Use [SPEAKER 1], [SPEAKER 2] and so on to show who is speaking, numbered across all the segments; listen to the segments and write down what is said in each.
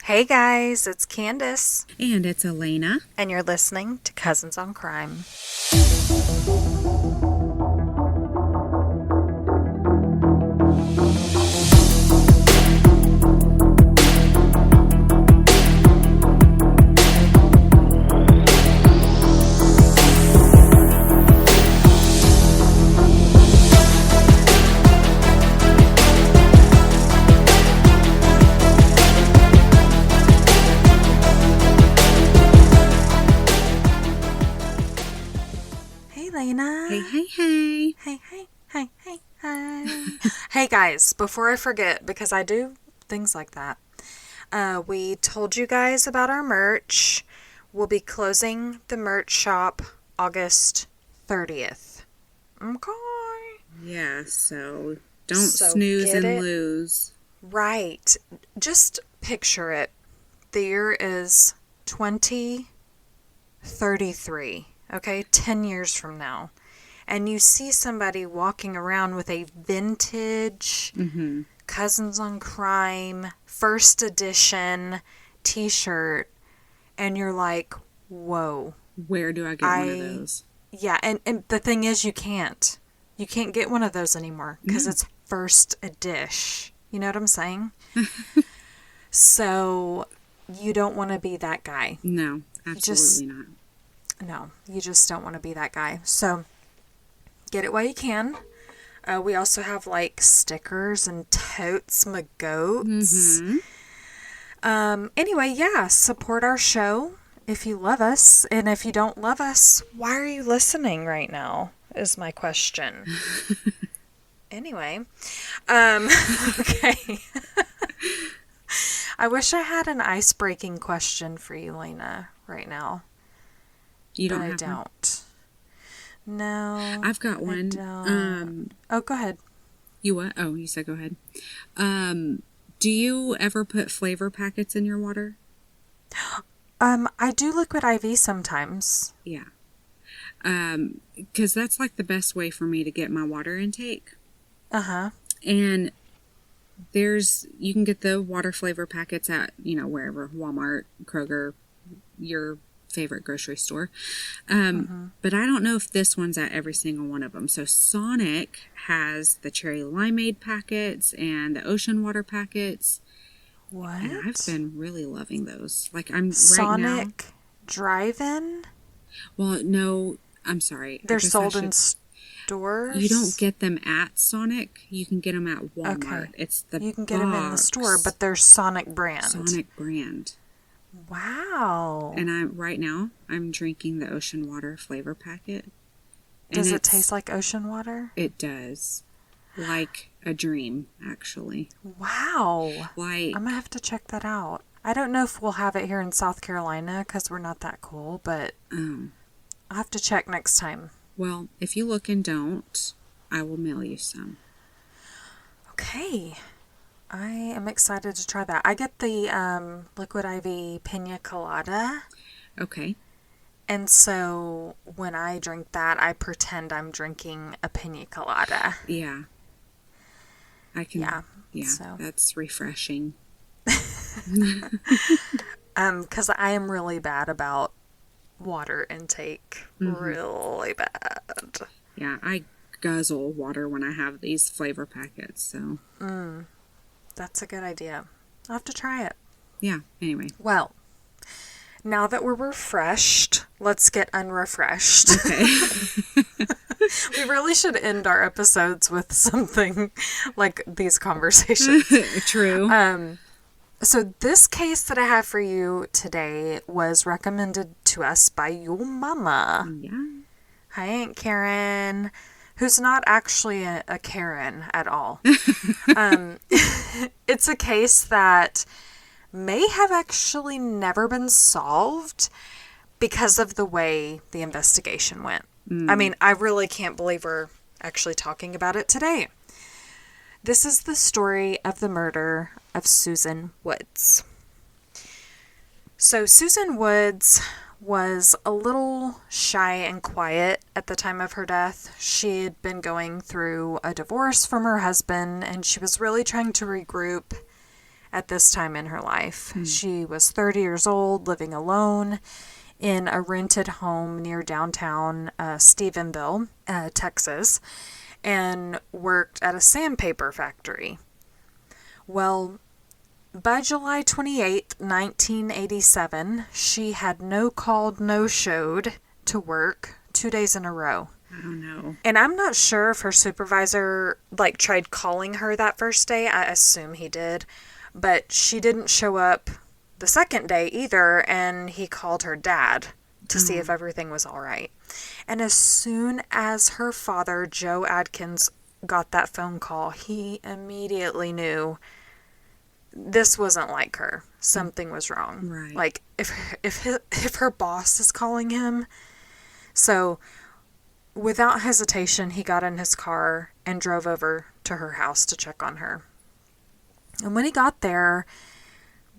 [SPEAKER 1] Hey guys, it's Candace,
[SPEAKER 2] And it's Elena.
[SPEAKER 1] and you're listening to Cousins on Crime. Hey Lena.
[SPEAKER 2] Hey.
[SPEAKER 1] Hey. Hey guys, before I forget, because I do things like that, we told you guys about our merch. We'll be closing the merch shop August 30th. Okay.
[SPEAKER 2] Yeah, so don't
[SPEAKER 1] So
[SPEAKER 2] snooze
[SPEAKER 1] get
[SPEAKER 2] and
[SPEAKER 1] it
[SPEAKER 2] lose.
[SPEAKER 1] right. Just picture it. The year is 2033, okay? 10 years from now. And you see somebody walking around with a vintage Cousins on Crime first edition t-shirt, and you're like, whoa.
[SPEAKER 2] Where do I get one of those?
[SPEAKER 1] Yeah, and the thing is, you can't. You can't get one of those anymore because it's first edition. You know what I'm saying? So you don't want to be that guy.
[SPEAKER 2] No, absolutely not.
[SPEAKER 1] No, you just don't want to be that guy. So get it while you can. We also have like stickers and totes, my goats. Anyway, yeah, support our show if you love us. And if you don't love us, why are you listening right now? Is my question. Anyway, okay. I wish I had an ice-breaking question for you, Lena, right now.
[SPEAKER 2] You don't
[SPEAKER 1] But I
[SPEAKER 2] have one?
[SPEAKER 1] don't. No.
[SPEAKER 2] I've got one.
[SPEAKER 1] Don't. Oh, go ahead.
[SPEAKER 2] You what? Oh, you said go ahead. Do you ever put flavor packets in your water?
[SPEAKER 1] I do liquid IV sometimes.
[SPEAKER 2] Yeah. Because that's like the best way for me to get my water intake.
[SPEAKER 1] Uh-huh.
[SPEAKER 2] And you can get the water flavor packets at, wherever, Walmart, Kroger, your favorite grocery store. But I don't know if this one's at every single one of them. So Sonic has the cherry limeade packets and the ocean water packets.
[SPEAKER 1] What?
[SPEAKER 2] And I've been really loving those. Like right now.
[SPEAKER 1] Sonic Drive-In?
[SPEAKER 2] Well, no, I'm sorry.
[SPEAKER 1] They're sold in stores?
[SPEAKER 2] You don't get them at Sonic. You can get them at Walmart.
[SPEAKER 1] Okay.
[SPEAKER 2] It's the
[SPEAKER 1] You can get them in the store, but they're Sonic brand.
[SPEAKER 2] Sonic brand.
[SPEAKER 1] Wow.
[SPEAKER 2] And right now I'm drinking the ocean water flavor packet.
[SPEAKER 1] Does it taste like ocean water?
[SPEAKER 2] It does. Like a dream, actually.
[SPEAKER 1] Wow.
[SPEAKER 2] Like
[SPEAKER 1] I'm going to have to check that out. I don't know if we'll have it here in South Carolina because we're not that cool, but I'll have to check next time.
[SPEAKER 2] Well, if you look and don't, I will mail you some.
[SPEAKER 1] Okay. I am excited to try that. I get the liquid IV pina colada.
[SPEAKER 2] Okay.
[SPEAKER 1] And so when I drink that, I pretend I'm drinking a pina colada.
[SPEAKER 2] Yeah. I can.
[SPEAKER 1] Yeah.
[SPEAKER 2] Yeah. That's refreshing.
[SPEAKER 1] Because I am really bad about water intake. Really bad.
[SPEAKER 2] Yeah, I guzzle water when I have these flavor packets, so.
[SPEAKER 1] That's a good idea. I'll have to try it.
[SPEAKER 2] Yeah, anyway.
[SPEAKER 1] Well, now that we're refreshed, let's get unrefreshed.
[SPEAKER 2] Okay.
[SPEAKER 1] We really should end our episodes with something like these conversations.
[SPEAKER 2] True.
[SPEAKER 1] So this case that I have for you today was recommended to us by your mama.
[SPEAKER 2] Yeah.
[SPEAKER 1] Hi, Aunt Karen, who's not actually a Karen at all. It's a case that may have actually never been solved because of the way the investigation went. I mean, I really can't believe we're actually talking about it today. This is the story of the murder of Susan Woods. So Susan Woods was a little shy and quiet at the time of her death. She had been going through a divorce from her husband, and she was really trying to regroup at this time in her life. She was 30 years old, living alone in a rented home near downtown Stephenville, Texas, and worked at a sandpaper factory. Well, by July 28th, 1987, she had no-showed to work 2 days in a row.
[SPEAKER 2] Oh, no.
[SPEAKER 1] And I'm not sure if her supervisor, tried calling her that first day. I assume he did. But she didn't show up the second day either, and he called her dad to see if everything was all right. And as soon as her father, Joe Adkins, got that phone call, he immediately knew this wasn't like her. Something was wrong.
[SPEAKER 2] Right.
[SPEAKER 1] If her boss is calling him. So without hesitation, he got in his car and drove over to her house to check on her. And when he got there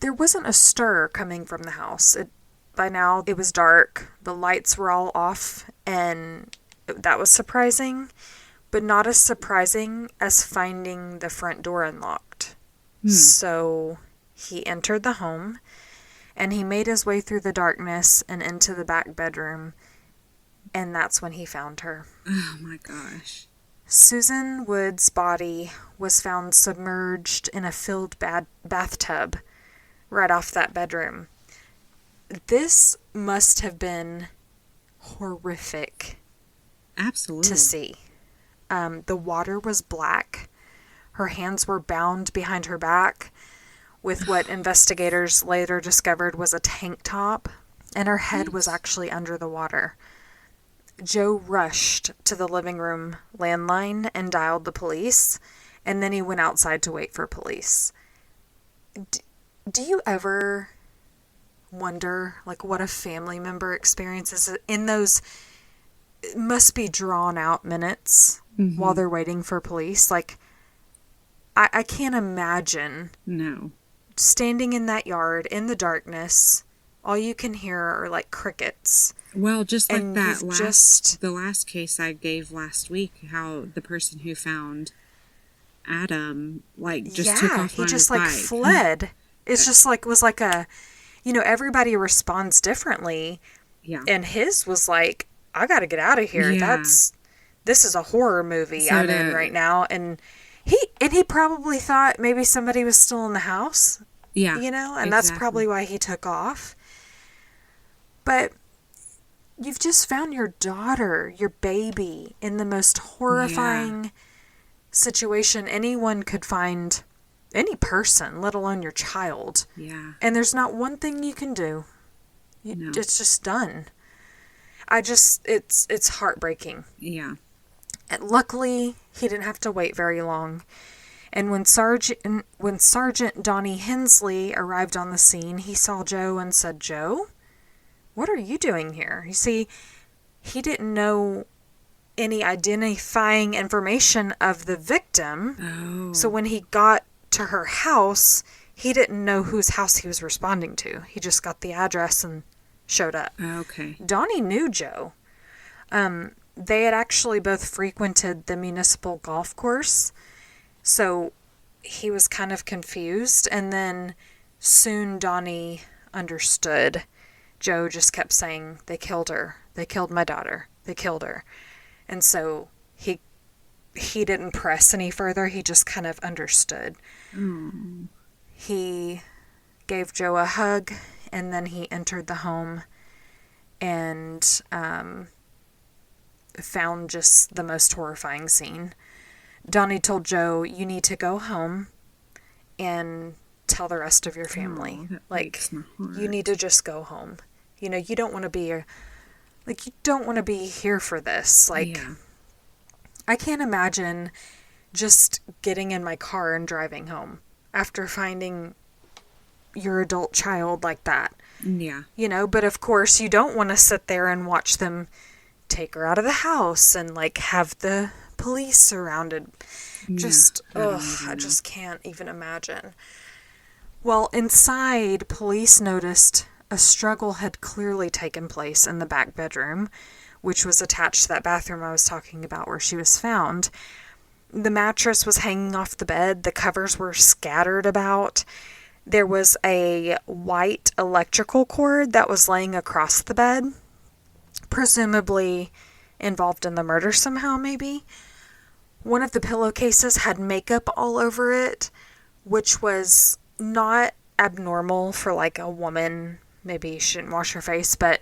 [SPEAKER 1] wasn't a stir coming from the house. By now, it was dark. The lights were all off, and that was surprising, but not as surprising as finding the front door unlocked. So he entered the home, and he made his way through the darkness and into the back bedroom, and that's when he found her.
[SPEAKER 2] Oh, my gosh.
[SPEAKER 1] Susan Wood's body was found submerged in a filled bathtub right off that bedroom. This must have been horrific.
[SPEAKER 2] Absolutely.
[SPEAKER 1] To see. The water was black. Her hands were bound behind her back with what investigators later discovered was a tank top, and her head was actually under the water. Joe rushed to the living room landline and dialed the police, and then he went outside to wait for police. Do you ever wonder, what a family member experiences in those must be drawn out minutes while they're waiting for police? I can't imagine.
[SPEAKER 2] No.
[SPEAKER 1] Standing in that yard in the darkness, all you can hear are crickets.
[SPEAKER 2] Well, just like
[SPEAKER 1] And
[SPEAKER 2] that
[SPEAKER 1] you've
[SPEAKER 2] the last case I gave last week, how the person who found Adam, took off on his bike.
[SPEAKER 1] Fled. It's just was a, everybody responds differently.
[SPEAKER 2] Yeah.
[SPEAKER 1] And his was I gotta get out of here.
[SPEAKER 2] Yeah.
[SPEAKER 1] This is a horror movie I'm in right now. And he probably thought maybe somebody was still in the house.
[SPEAKER 2] Yeah.
[SPEAKER 1] And
[SPEAKER 2] exactly.
[SPEAKER 1] that's probably why he took off. But you've just found your daughter, your baby, in the most horrifying situation anyone could find any person, let alone your child.
[SPEAKER 2] Yeah.
[SPEAKER 1] And there's not one thing you can do.
[SPEAKER 2] No.
[SPEAKER 1] It's just done. It's heartbreaking.
[SPEAKER 2] Yeah.
[SPEAKER 1] And luckily, he didn't have to wait very long. And when Sergeant Donnie Hensley arrived on the scene, he saw Joe and said, "Joe, what are you doing here?" You see, he didn't know any identifying information of the victim.
[SPEAKER 2] Oh.
[SPEAKER 1] So when he got to her house, he didn't know whose house he was responding to. He just got the address and showed up.
[SPEAKER 2] Okay.
[SPEAKER 1] Donnie knew Joe. They had actually both frequented the municipal golf course, so he was kind of confused. And then soon Donnie understood. Joe just kept saying, "They killed her. They killed my daughter. They killed her." And so he didn't press any further. He just kind of understood.
[SPEAKER 2] Mm.
[SPEAKER 1] He gave Joe a hug, and then he entered the home and found just the most horrifying scene. Donnie told Joe, "You need to go home and tell the rest of your family. You need to just go home. You don't want to be you don't want to be here for this." I can't imagine just getting in my car and driving home after finding your adult child like that.
[SPEAKER 2] Yeah.
[SPEAKER 1] But of course you don't want to sit there and watch them take her out of the house and have the police surrounded. I just can't even imagine. Well, inside, police noticed a struggle had clearly taken place in the back bedroom, which was attached to that bathroom I was talking about where she was found. The mattress was hanging off the bed. The covers were scattered about. There was a white electrical cord that was laying across the bed, presumably involved in the murder somehow, maybe. One of the pillowcases had makeup all over it, which was not abnormal for like a woman. Maybe she didn't wash her face, but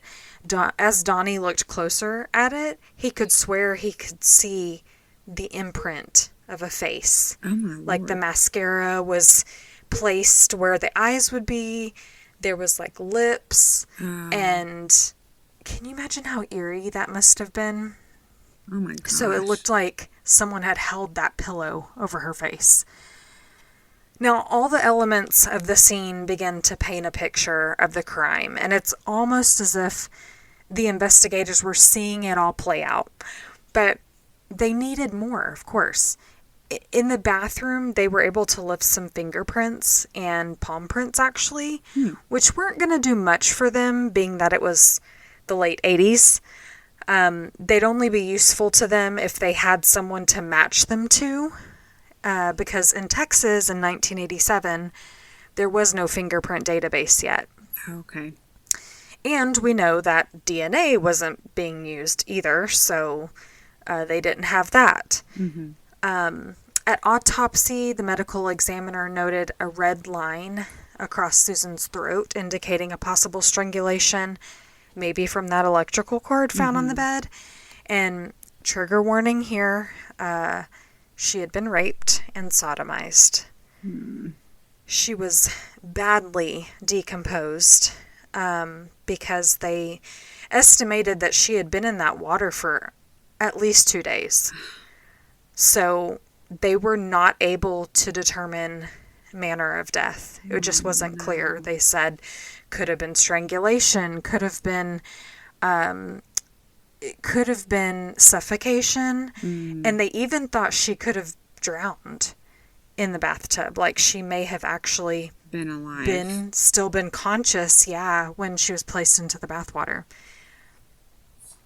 [SPEAKER 1] as Donnie looked closer at it, he could swear he could see the imprint of a face.
[SPEAKER 2] Oh my Lord.
[SPEAKER 1] Like the mascara was placed where the eyes would be. There was like lips. And can you imagine how eerie that must have been?
[SPEAKER 2] Oh my gosh.
[SPEAKER 1] So it looked like someone had held that pillow over her face. Now, all the elements of the scene begin to paint a picture of the crime, and it's almost as if the investigators were seeing it all play out. But they needed more, of course. In the bathroom, they were able to lift some fingerprints and palm prints, actually, which weren't going to do much for them, being that it was the late 80s. They'd only be useful to them if they had someone to match them to. Because in Texas in 1987, there was no fingerprint database yet.
[SPEAKER 2] Okay.
[SPEAKER 1] And we know that DNA wasn't being used either, so they didn't have that.
[SPEAKER 2] Mm-hmm.
[SPEAKER 1] At autopsy, the medical examiner noted a red line across Susan's throat, indicating a possible strangulation, maybe from that electrical cord found on the bed. And trigger warning here, she had been raped and sodomized. She was badly decomposed because they estimated that she had been in that water for at least 2 days. So they were not able to determine manner of death. It just wasn't clear. They said could have been strangulation, could have been suffocation, and they even thought she could have drowned in the bathtub. Like she may have actually
[SPEAKER 2] been alive,
[SPEAKER 1] still been conscious, when she was placed into the bathwater.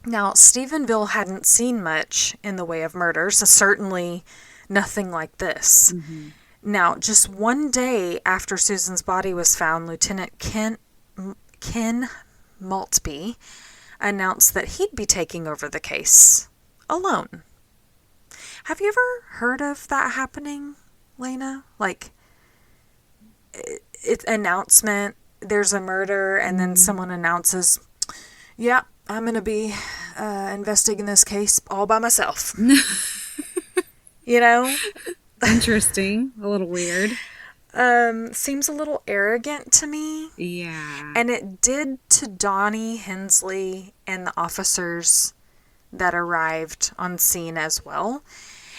[SPEAKER 1] Now, Stephenville hadn't seen much in the way of murders, certainly nothing like this. Now, just one day after Susan's body was found, Lieutenant Ken Maltby announced that he'd be taking over the case alone. Have you ever heard of that happening, Lena? Like, it's announcement, there's a murder, and then someone announces, yeah, I'm going to be investigating this case all by myself. You know?
[SPEAKER 2] Interesting. A little weird.
[SPEAKER 1] Seems a little arrogant to me.
[SPEAKER 2] Yeah.
[SPEAKER 1] And it did to Donnie Hensley and the officers that arrived on scene as well.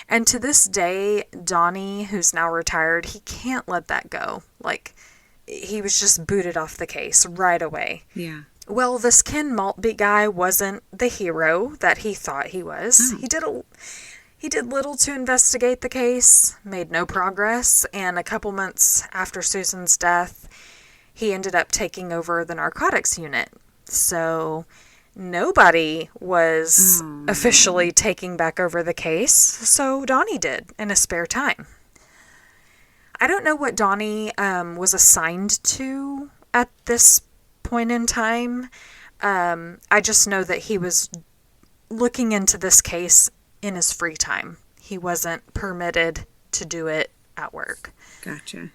[SPEAKER 1] And to this day, Donnie, who's now retired, he can't let that go. Like, he was just booted off the case right away.
[SPEAKER 2] Yeah.
[SPEAKER 1] Well, this Ken Maltby guy wasn't the hero that he thought he was. He did little to investigate the case, made no progress, and a couple months after Susan's death, he ended up taking over the narcotics unit. So nobody was officially taking back over the case, so Donnie did in his spare time. I don't know what Donnie was assigned to at this point in time. I just know that he was looking into this case in his free time. He wasn't permitted to do it at work.
[SPEAKER 2] Gotcha.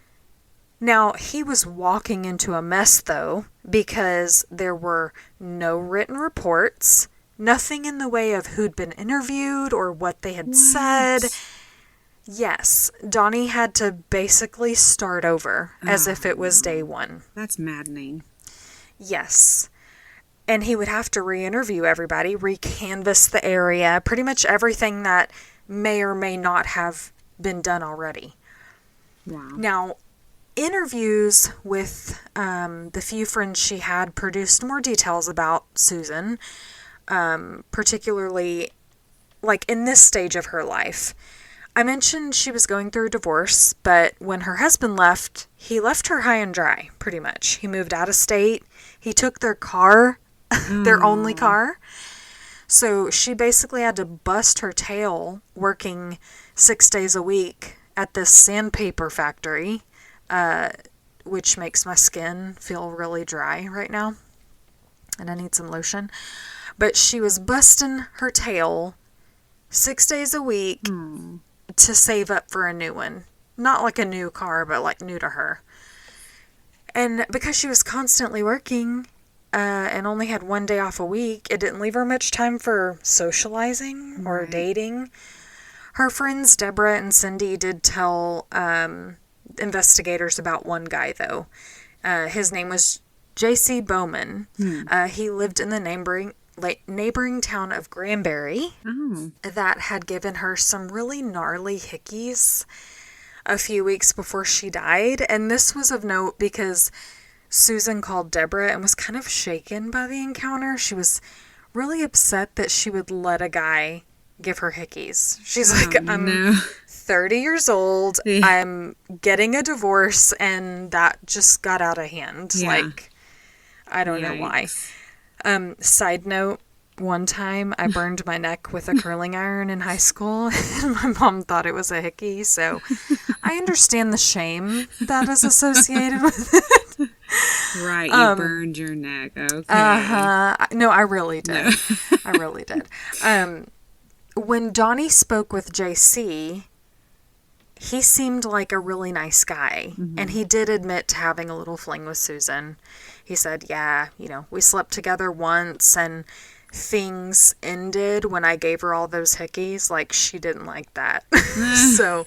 [SPEAKER 1] Now, he was walking into a mess, though, because there were no written reports, nothing in the way of who'd been interviewed or what they had said. Yes, Donnie had to basically start over as if it was day one.
[SPEAKER 2] That's maddening.
[SPEAKER 1] Yes. And he would have to re-interview everybody, re-canvass the area, pretty much everything that may or may not have been done already.
[SPEAKER 2] Wow.
[SPEAKER 1] Now, interviews with the few friends she had produced more details about Susan, particularly like in this stage of her life. I mentioned she was going through a divorce, but when her husband left, he left her high and dry, pretty much. He moved out of state. He took their car, their only car. So she basically had to bust her tail working 6 days a week at this sandpaper factory, which makes my skin feel really dry right now. And I need some lotion. But she was busting her tail 6 days a week to save up for a new one. Not like a new car, but like new to her. And because she was constantly working and only had 1 day off a week, it didn't leave her much time for socializing or dating. Her friends Deborah and Cindy did tell investigators about one guy, though. His name was J.C. Bowman. He lived in the neighboring town of Granbury that had given her some really gnarly hickeys a few weeks before she died. And this was of note because Susan called Deborah and was kind of shaken by the encounter. She was really upset that she would let a guy give her hickeys. She's like, I'm 30 years old. Yeah. I'm getting a divorce, and that just got out of hand. Yeah. Like, I don't know why. Side note, one time I burned my neck with a curling iron in high school, and my mom thought it was a hickey, so I understand the shame that is associated with it.
[SPEAKER 2] Right, you burned your neck. Okay.
[SPEAKER 1] No, I really did. No. I really did. When Donnie spoke with JC, he seemed like a really nice guy, and he did admit to having a little fling with Susan. He said, yeah, we slept together once, and things ended when I gave her all those hickeys. Like, she didn't like that. So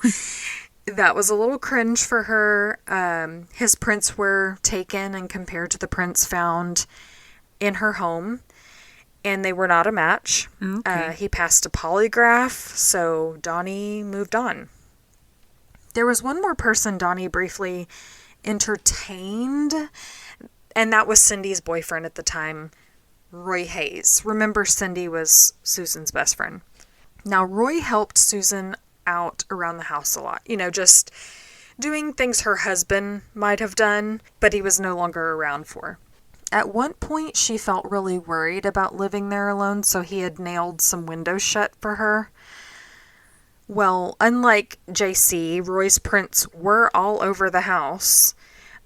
[SPEAKER 1] that was a little cringe for her. His prints were taken and compared to the prints found in her home, and they were not a match. Okay. He passed a polygraph, so Donnie moved on. There was one more person Donnie briefly entertained, and that was Cindy's boyfriend at the time, Roy Hayes. Remember, Cindy was Susan's best friend. Now, Roy helped Susan out around the house a lot. Just doing things her husband might have done, but he was no longer around for. At one point, she felt really worried about living there alone, so he had nailed some windows shut for her. Well, unlike JC, Roy's prints were all over the house,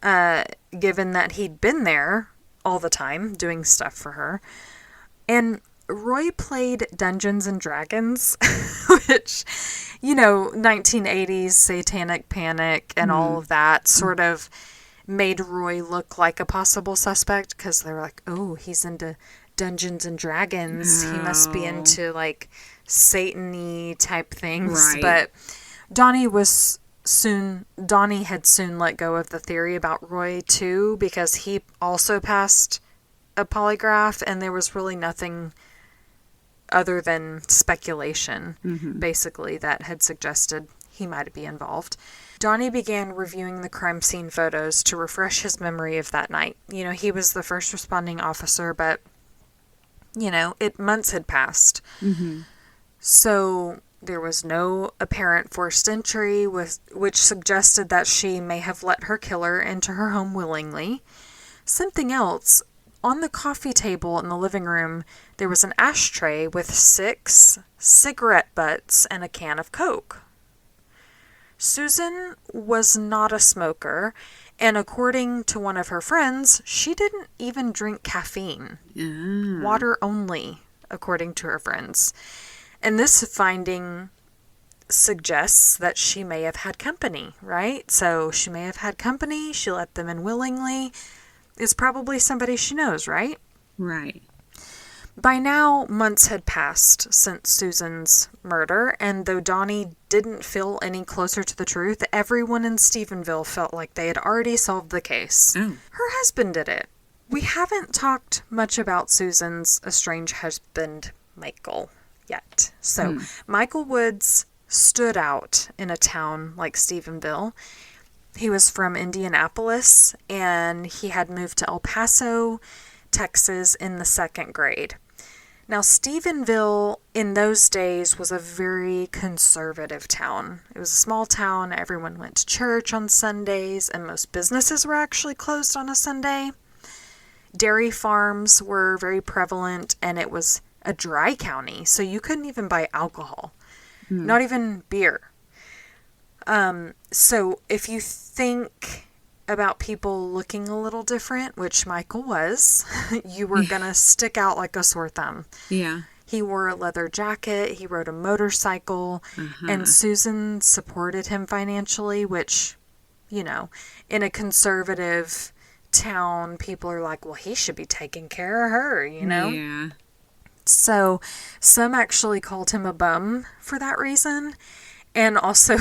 [SPEAKER 1] given that he'd been there all the time doing stuff for her. And Roy played Dungeons and Dragons, which, 1980s satanic panic and all of that sort of made Roy look like a possible suspect, because they were like, oh, he's into Dungeons and Dragons. He must be into like Satan-y type things. Right. But Donnie had soon let go of the theory about Roy too, because he also passed a polygraph, and there was really nothing other than speculation, basically, that had suggested he might be involved. Donnie began reviewing the crime scene photos to refresh his memory of that night. He was the first responding officer, but, months had passed. So there was no apparent forced entry, which suggested that she may have let her killer into her home willingly. Something else, on the coffee table in the living room, there was an ashtray with 6 cigarette butts and a can of Coke. Susan was not a smoker, and according to one of her friends, she didn't even drink caffeine. Water only, according to her friends. And this finding suggests that she may have had company, right? So she may have had company, she let them in willingly. It's probably somebody she knows, right?
[SPEAKER 2] Right.
[SPEAKER 1] By now, months had passed since Susan's murder, and though Donnie didn't feel any closer to the truth, everyone in Stephenville felt like they had already solved the case. Her husband did it. We haven't talked much about Susan's estranged husband, Michael, yet. So, Michael Woods stood out in a town like Stephenville. He was from Indianapolis, and he had moved to El Paso, Texas in the 2nd grade. Now, Stephenville in those days was a very conservative town. It was a small town. Everyone went to church on Sundays, and most businesses were actually closed on a Sunday. Dairy farms were very prevalent, and it was a dry county, so you couldn't even buy alcohol, not even beer. So if you think about people looking a little different, which Michael was, you were going to stick out like a sore thumb.
[SPEAKER 2] Yeah.
[SPEAKER 1] He wore a leather jacket, he rode a motorcycle, and Susan supported him financially, which, you know, in a conservative town, people are like, well, he should be taking care of her, you know?
[SPEAKER 2] Yeah.
[SPEAKER 1] So some actually called him a bum for that reason. And also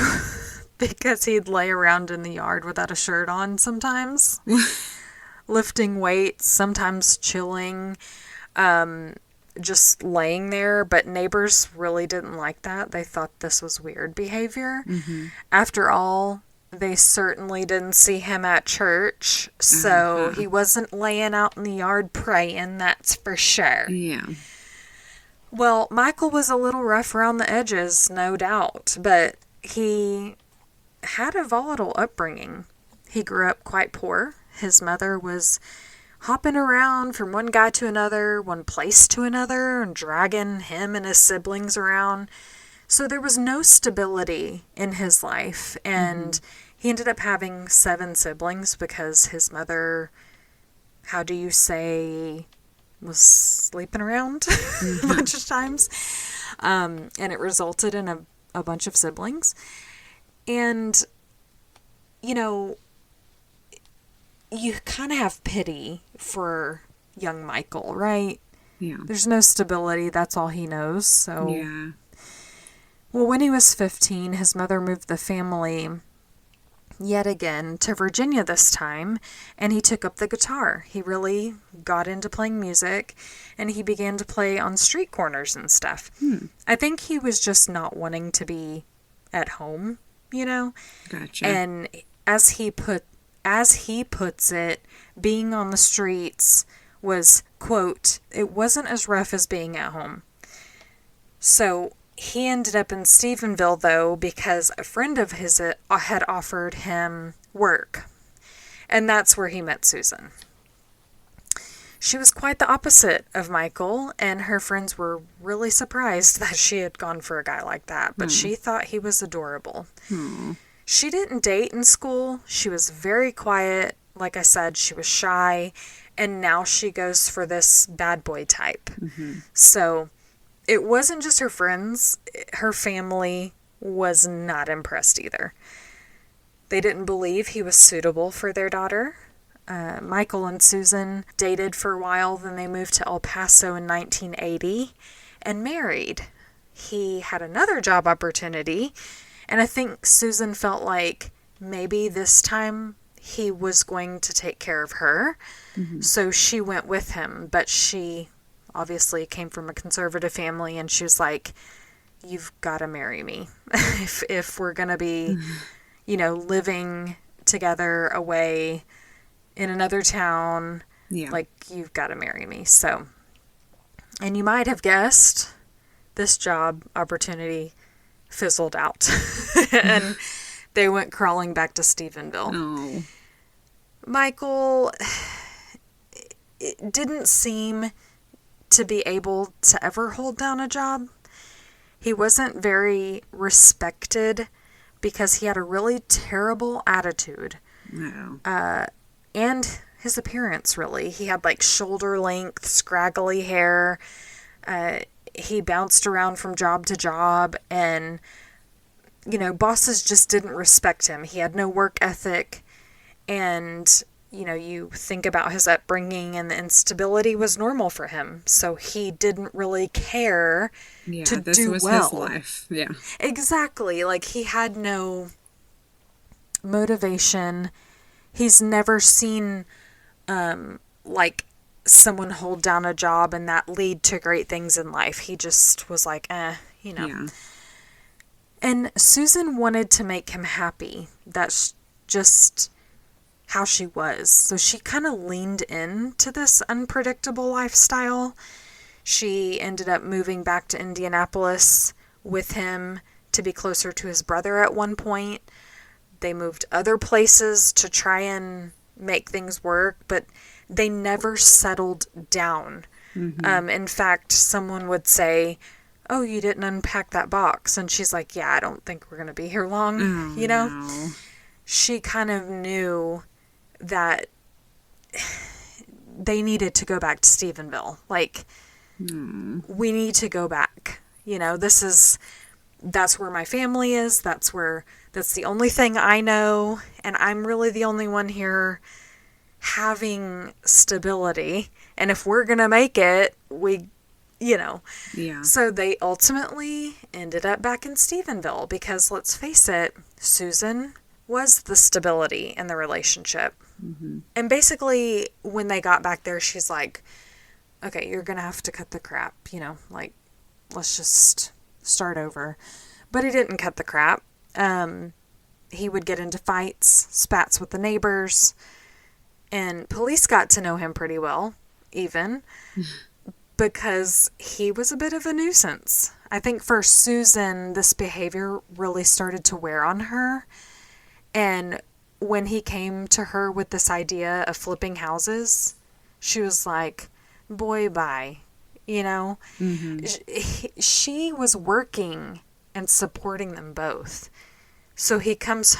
[SPEAKER 1] because he'd lay around in the yard without a shirt on sometimes, lifting weights, sometimes chilling, just laying there. But neighbors really didn't like that. They thought this was weird behavior. After all, they certainly didn't see him at church, so he wasn't laying out in the yard praying, that's for sure.
[SPEAKER 2] Yeah.
[SPEAKER 1] Well, Michael was a little rough around the edges, no doubt, but he had a volatile upbringing. He grew up quite poor. His mother was hopping around from one guy to another, one place to another, and dragging him and his siblings around. So there was no stability in his life, and he ended up having 7 siblings because his mother, how do you say, was sleeping around a bunch of times. And it resulted in a bunch of siblings. And, you know, you kind of have pity for young Michael, right?
[SPEAKER 2] Yeah.
[SPEAKER 1] There's no stability. That's all he knows. So,
[SPEAKER 2] Yeah.
[SPEAKER 1] Well, when he was 15, his mother moved the family yet again to Virginia this time, and he took up the guitar. He really got into playing music, and he began to play on street corners and stuff. I think he was just not wanting to be at home, you know?
[SPEAKER 2] Gotcha.
[SPEAKER 1] And as he puts it, being on the streets was, quote, it wasn't as rough as being at home. So he ended up in Stephenville, though, because a friend of his had offered him work. And that's where he met Susan. She was quite the opposite of Michael, and her friends were really surprised that she had gone for a guy like that. But she thought he was adorable. She didn't date in school. She was very quiet. Like I said, she was shy. And now she goes for this bad boy type. So it wasn't just her friends. Her family was not impressed either. They didn't believe he was suitable for their daughter. Michael and Susan dated for a while, then they moved to El Paso in 1980 and married. He had another job opportunity, and I think Susan felt like maybe this time he was going to take care of her. So she went with him, but she obviously came from a conservative family, and she was like, you've got to marry me. if we're going to be, you know, living together away in another town, like, you've got to marry me. So, and you might have guessed, this job opportunity fizzled out. And they went crawling back to Stephenville.
[SPEAKER 2] Oh.
[SPEAKER 1] Michael didn't seem to be able to ever hold down a job. He wasn't very respected because he had a really terrible attitude.
[SPEAKER 2] Wow.
[SPEAKER 1] And his appearance, really. He had like shoulder length, scraggly hair. He bounced around from job to job, and, you know, bosses just didn't respect him. He had no work ethic, and, you know, you think about his upbringing, and the instability was normal for him. So he didn't really care to
[SPEAKER 2] this
[SPEAKER 1] do
[SPEAKER 2] was
[SPEAKER 1] well.
[SPEAKER 2] his life. Yeah.
[SPEAKER 1] Exactly. Like, he had no motivation. He's never seen, like, someone hold down a job and that lead to great things in life. He just was like, you know.
[SPEAKER 2] Yeah.
[SPEAKER 1] And Susan wanted to make him happy. That's just how she was. So she kind of leaned into this unpredictable lifestyle. She ended up moving back to Indianapolis with him to be closer to his brother at one point. They moved other places to try and make things work, but they never settled down. In fact, someone would say, oh, you didn't unpack that box. And she's like, yeah, I don't think we're going to be here long.
[SPEAKER 2] Oh,
[SPEAKER 1] you know?
[SPEAKER 2] no.
[SPEAKER 1] She kind of knew that they needed to go back to Stephenville. Like, we need to go back. You know, that's where my family is. That's the only thing I know. And I'm really the only one here having stability. And if we're going to make it,
[SPEAKER 2] Yeah.
[SPEAKER 1] So they ultimately ended up back in Stephenville because, let's face it, Susan was the stability in the relationship.
[SPEAKER 2] Mm-hmm.
[SPEAKER 1] And basically, when they got back there, she's like, okay, you're going to have to cut the crap, like, let's just start over. But he didn't cut the crap. He would get into fights, spats with the neighbors, and police got to know him pretty well, even, because he was a bit of a nuisance. I think for Susan, this behavior really started to wear on her. And when he came to her with this idea of flipping houses, she was like, boy, bye.
[SPEAKER 2] Mm-hmm.
[SPEAKER 1] She was working and supporting them both. So she comes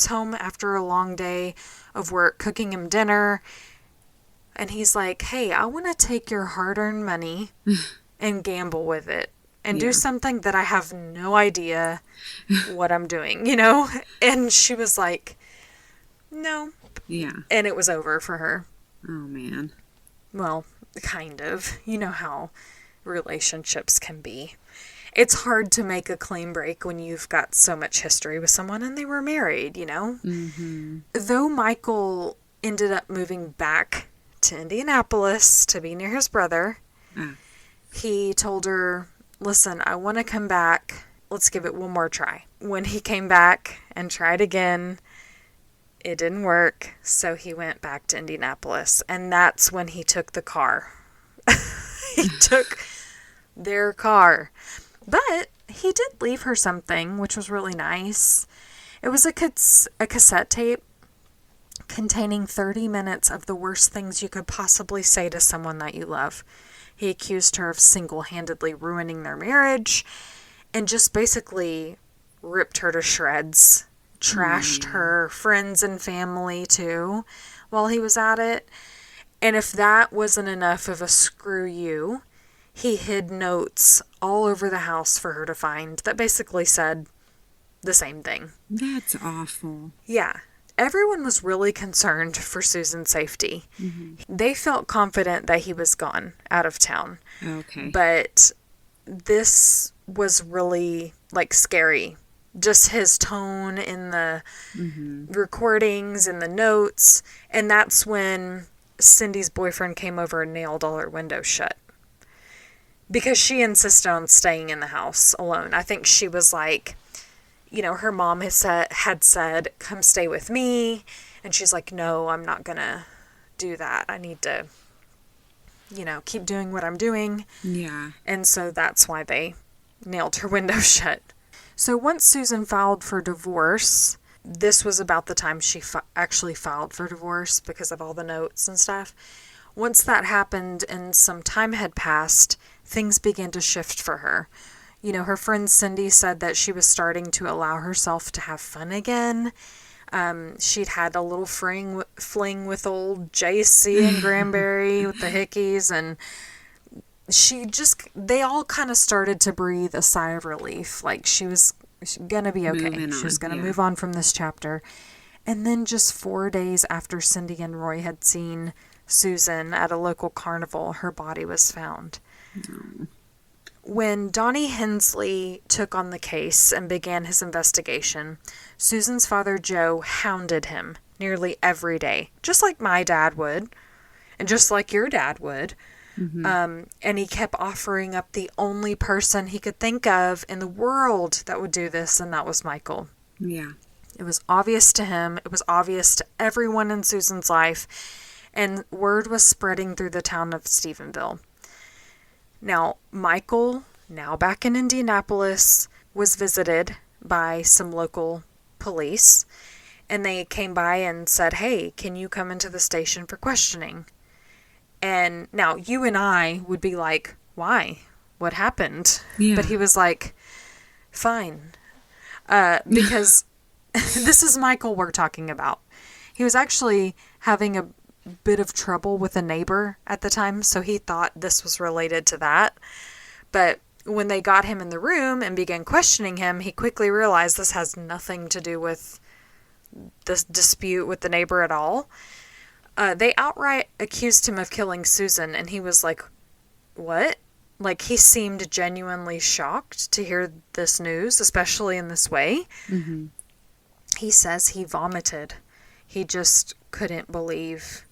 [SPEAKER 1] home after a long day of work, cooking him dinner. And he's like, hey, I want to take your hard-earned money and gamble with it and do something that I have no idea what I'm doing, And she was like, no.
[SPEAKER 2] Yeah.
[SPEAKER 1] And it was over for her.
[SPEAKER 2] Oh, man.
[SPEAKER 1] Well, kind of. You know how relationships can be. It's hard to make a clean break when you've got so much history with someone and they were married,
[SPEAKER 2] Mm-hmm.
[SPEAKER 1] Though Michael ended up moving back to Indianapolis to be near his brother, he told her, listen, I want to come back. Let's give it one more try. When he came back and tried again, it didn't work. So he went back to Indianapolis. And that's when he took the car. He took their car. But he did leave her something, which was really nice. It was a cassette tape containing 30 minutes of the worst things you could possibly say to someone that you love. He accused her of single-handedly ruining their marriage and just basically ripped her to shreds. Trashed her friends and family, too, while he was at it. And if that wasn't enough of a screw you, he hid notes all over the house for her to find that basically said the same thing.
[SPEAKER 2] That's awful.
[SPEAKER 1] Yeah. Everyone was really concerned for Susan's safety.
[SPEAKER 2] Mm-hmm.
[SPEAKER 1] They felt confident that he was gone, out of town.
[SPEAKER 2] Okay.
[SPEAKER 1] But this was really, scary. Just his tone in the recordings and the notes. And that's when Cindy's boyfriend came over and nailed all her windows shut. Because she insisted on staying in the house alone. I think she was like, her mom had said, come stay with me. And she's like, no, I'm not going to do that. I need to, keep doing what I'm doing.
[SPEAKER 2] Yeah.
[SPEAKER 1] And so that's why they nailed her window shut. So once Susan filed for divorce, this was about the time she actually filed for divorce because of all the notes and stuff. Once that happened and some time had passed, things began to shift for her. Her friend Cindy said that she was starting to allow herself to have fun again. She'd had a little fling with old JC and Granberry with the Hickeys, and they all kind of started to breathe a sigh of relief. Like she was going to be okay. She was going to move on from this chapter. And then just 4 days after Cindy and Roy had seen Susan at a local carnival, her body was found.
[SPEAKER 2] Oh.
[SPEAKER 1] When Donnie Hensley took on the case and began his investigation, Susan's father, Joe, hounded him nearly every day, just like my dad would, and just like your dad would. Mm-hmm. And he kept offering up the only person he could think of in the world that would do this, and that was Michael.
[SPEAKER 2] Yeah.
[SPEAKER 1] It was obvious to him. It was obvious to everyone in Susan's life, and word was spreading through the town of Stephenville. Now, Michael, now back in Indianapolis, was visited by some local police, and they came by and said, hey, can you come into the station for questioning? And now you and I would be like, why? What happened?
[SPEAKER 2] Yeah.
[SPEAKER 1] But he was like, fine. Because this is Michael we're talking about. He was actually having a bit of trouble with a neighbor at the time, so he thought this was related to that. But when they got him in the room and began questioning him, he quickly realized this has nothing to do with this dispute with the neighbor at all. They outright accused him of killing Susan, and he was like, what? Like, he seemed genuinely shocked to hear this news, especially in this way.
[SPEAKER 2] Mm-hmm.
[SPEAKER 1] He says he vomited. He just couldn't believe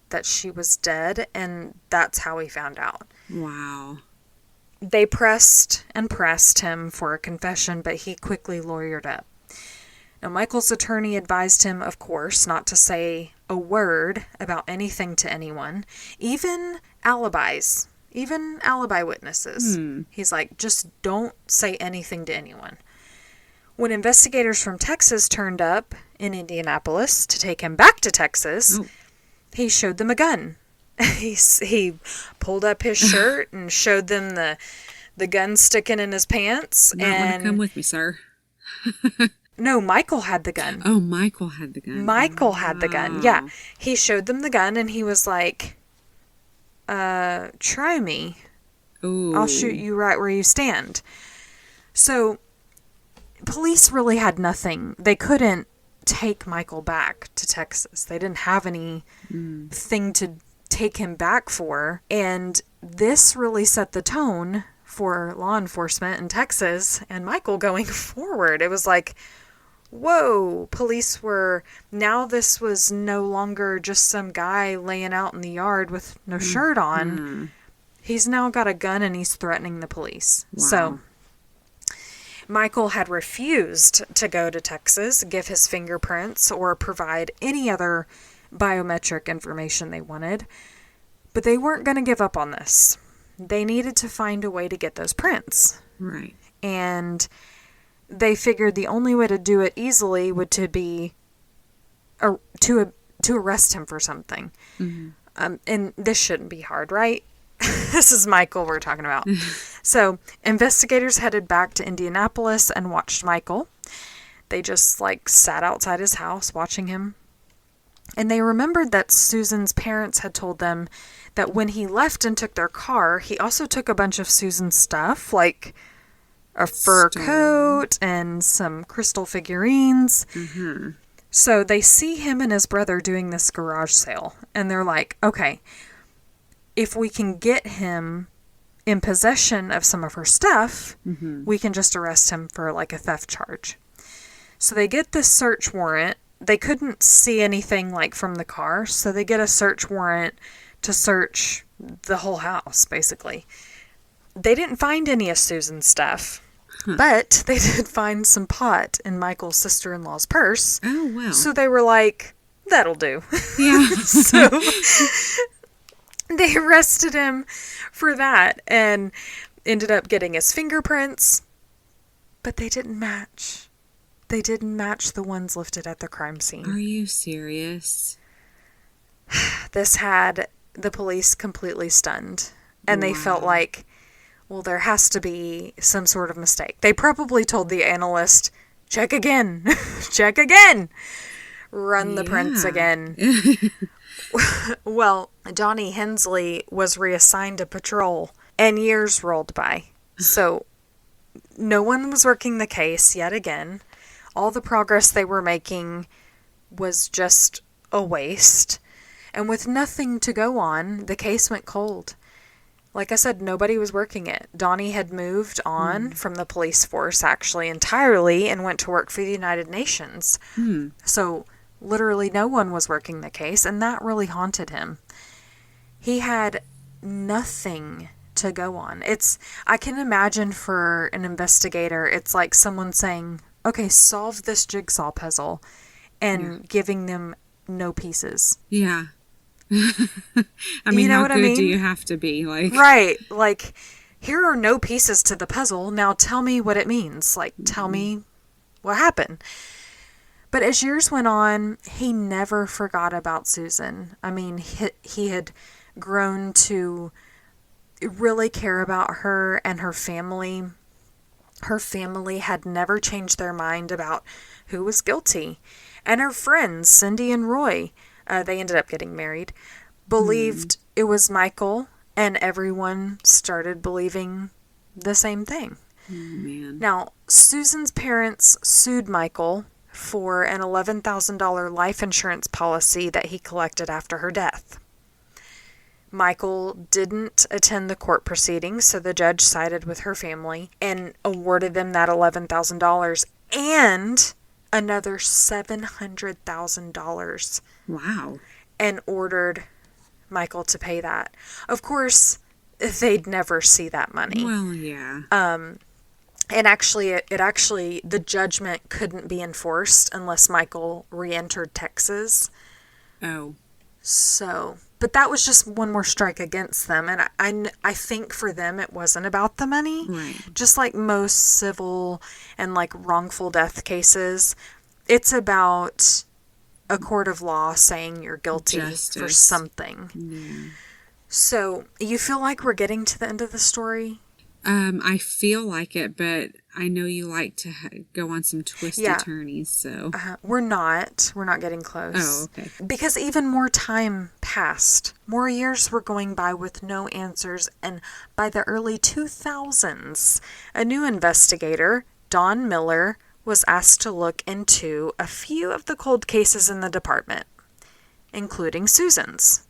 [SPEAKER 1] that she was dead, and that's how he found out.
[SPEAKER 2] Wow.
[SPEAKER 1] They pressed and pressed him for a confession, but he quickly lawyered up. Now, Michael's attorney advised him, of course, not to say a word about anything to anyone, even alibis, even alibi witnesses. He's like, just don't say anything to anyone. When investigators from Texas turned up in Indianapolis to take him back to Texas, he showed them a gun. He pulled up his shirt and showed them the gun sticking in his pants.
[SPEAKER 2] Not want to come with me, sir.
[SPEAKER 1] No, Michael had the gun.
[SPEAKER 2] Oh, Michael had the gun.
[SPEAKER 1] Michael had the gun, yeah. He showed them the gun, and he was like, try me.
[SPEAKER 2] Ooh.
[SPEAKER 1] I'll shoot you right where you stand. So, police really had nothing. They couldn't take Michael back to Texas. They didn't have anything to take him back for. And this really set the tone for law enforcement in Texas and Michael going forward. It was like, whoa, police were, now this was no longer just some guy laying out in the yard with no shirt on. He's now got a gun and he's threatening the police.
[SPEAKER 2] Wow.
[SPEAKER 1] So Michael had refused to go to Texas, give his fingerprints, or provide any other biometric information they wanted. But they weren't going to give up on this. They needed to find a way to get those prints.
[SPEAKER 2] Right.
[SPEAKER 1] And they figured the only way to do it easily would to be to arrest him for something. And this shouldn't be hard, right? This is Michael we're talking about. So investigators headed back to Indianapolis and watched Michael. They just sat outside his house watching him. And they remembered that Susan's parents had told them that when he left and took their car, he also took a bunch of Susan's stuff, like a fur coat and some crystal figurines. So they see him and his brother doing this garage sale. And they're like, okay, if we can get him in possession of some of her stuff, we can just arrest him for a theft charge. So they get this search warrant. They couldn't see anything from the car, so they get a search warrant to search the whole house, basically. They didn't find any of Susan's stuff, but they did find some pot in Michael's sister-in-law's purse.
[SPEAKER 2] Oh, wow.
[SPEAKER 1] So they were like, that'll do.
[SPEAKER 2] Yeah.
[SPEAKER 1] So they arrested him for that and ended up getting his fingerprints, but they didn't match. They didn't match the ones lifted at the crime scene.
[SPEAKER 2] Are you serious?
[SPEAKER 1] This had the police completely stunned. And they felt like, well, there has to be some sort of mistake. They probably told the analyst, check again. Check again. Run the prints again. Well, Johnny Hensley was reassigned to patrol, and years rolled by. So no one was working the case yet again. All the progress they were making was just a waste. And with nothing to go on, the case went cold. Like I said, nobody was working it. Donnie had moved on from the police force, actually, entirely, and went to work for the United Nations. So literally no one was working the case, and that really haunted him. He had nothing to go on. I can imagine for an investigator, it's like someone saying, okay, solve this jigsaw puzzle, and giving them no pieces.
[SPEAKER 2] Yeah. I mean, how good do you have to be?
[SPEAKER 1] Right. Here are no pieces to the puzzle. Now tell me what it means. Tell me what happened. But as years went on, he never forgot about Susan. I mean, he had grown to really care about her and her family. Her family had never changed their mind about who was guilty. And her friends, Cindy and Roy, they ended up getting married, believed it was Michael, and everyone started believing the same thing.
[SPEAKER 2] Oh, man.
[SPEAKER 1] Now, Susan's parents sued Michael for an $11,000 life insurance policy that he collected after her death. Michael didn't attend the court proceedings, so the judge sided with her family and awarded them that $11,000 and another $700,000.
[SPEAKER 2] Wow.
[SPEAKER 1] And ordered Michael to pay that. Of course, they'd never see that money.
[SPEAKER 2] Well, yeah.
[SPEAKER 1] And actually, the judgment couldn't be enforced unless Michael re-entered Texas.
[SPEAKER 2] Oh.
[SPEAKER 1] So, but that was just one more strike against them. And I think for them, it wasn't about the money.
[SPEAKER 2] Right.
[SPEAKER 1] Just like most civil and like wrongful death cases, it's about a court of law saying you're guilty for something.
[SPEAKER 2] Yeah.
[SPEAKER 1] So, you feel like we're getting to the end of the story?
[SPEAKER 2] I feel like it, but I know you like to go on some twisty turnies, so.
[SPEAKER 1] We're not getting close.
[SPEAKER 2] Oh, okay.
[SPEAKER 1] Because even more time passed. More years were going by with no answers, and by the early 2000s, a new investigator, Don Miller, was asked to look into a few of the cold cases in the department, including Susan's.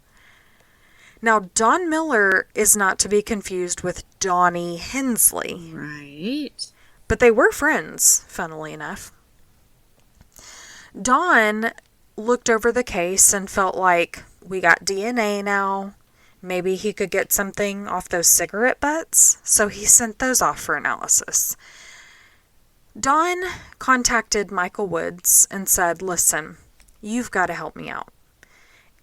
[SPEAKER 1] Now, Don Miller is not to be confused with Donnie Hensley.
[SPEAKER 2] Right.
[SPEAKER 1] But they were friends, funnily enough. Don looked over the case and felt like, we got DNA now. Maybe he could get something off those cigarette butts. So he sent those off for analysis. Don contacted Michael Woods and said, listen, you've got to help me out.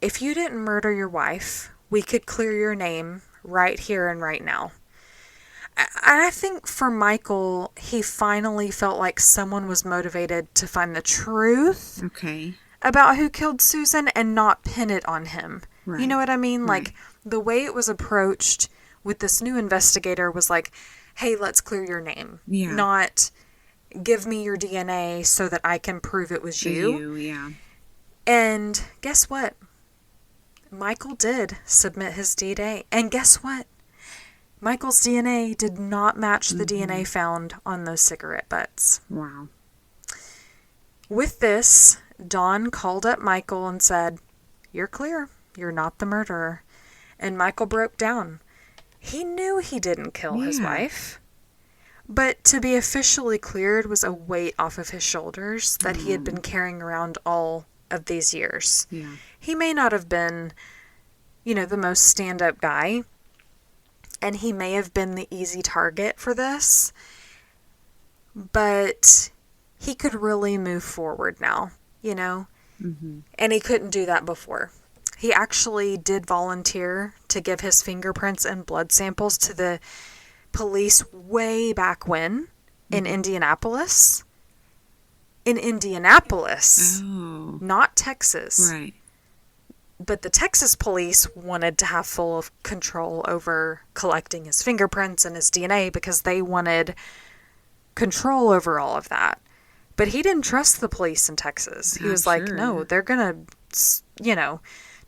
[SPEAKER 1] If you didn't murder your wife, we could clear your name right here and right now. I think for Michael, he finally felt like someone was motivated to find the truth about who killed Susan and not pin it on him. Right. You know what I mean?
[SPEAKER 2] Right.
[SPEAKER 1] Like, the way it was approached with this new investigator was like, hey, let's clear your name.
[SPEAKER 2] Yeah.
[SPEAKER 1] Not, give me your DNA so that I can prove it was you.
[SPEAKER 2] Yeah.
[SPEAKER 1] And guess what? Michael did submit his DNA. And guess what? Michael's DNA did not match the DNA found on those cigarette butts.
[SPEAKER 2] Wow.
[SPEAKER 1] With this, Don called up Michael and said, you're clear. You're not the murderer. And Michael broke down. He knew he didn't kill his wife. But to be officially cleared was a weight off of his shoulders that he had been carrying around all of these years.
[SPEAKER 2] Yeah.
[SPEAKER 1] He may not have been, the most stand-up guy, and he may have been the easy target for this, but he could really move forward now, And he couldn't do that before. He actually did volunteer to give his fingerprints and blood samples to the police way back when in Indianapolis. In Indianapolis, not Texas.
[SPEAKER 2] Right.
[SPEAKER 1] But the Texas police wanted to have full control over collecting his fingerprints and his DNA because they wanted control over all of that. But he didn't trust the police in Texas. He was like, no, they're going to,